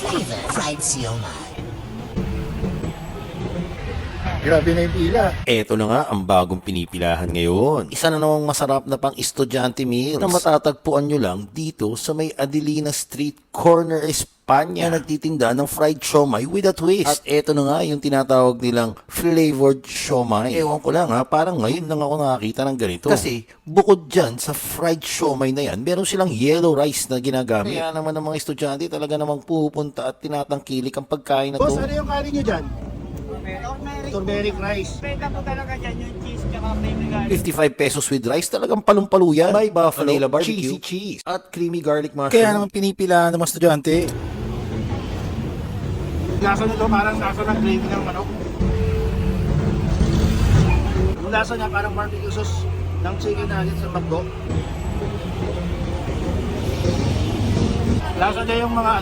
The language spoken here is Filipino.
flavor fried siomai. Grabe na yung pila. Eto na nga ang bagong pinipilahan ngayon. Isa na namang masarap na pang estudyante meals na matatagpuan nyo lang dito sa may Adelina Street, Corner, Espanya na nagtitinda ng fried siomai with a twist. At eto na nga yung tinatawag nilang flavored siomai. Ewan ko lang ha, parang ngayon lang ako nakakita ng ganito. Kasi bukod dyan sa fried siomai na yan, meron silang yellow rice na ginagamit. Kaya naman ng mga estudyante talaga namang pupunta at tinatangkilik ang pagkain na Boss, to. ano yung kanin nyo dyan? Turmeric rice. Benta po talaga dyan yung cheese tsaka creamy garlic. 55 pesos with rice, talagang palumpalo yan. May buffalo, Manila barbecue, cheese, at creamy garlic mushroom. Kaya naman pinipilahan ng mga estudyante. Lasa nito parang lasa ng gravy ng manok. Yung lasa niya parang barbecue sauce ng chicken nuggets sa McDo. Lasa niya yung mga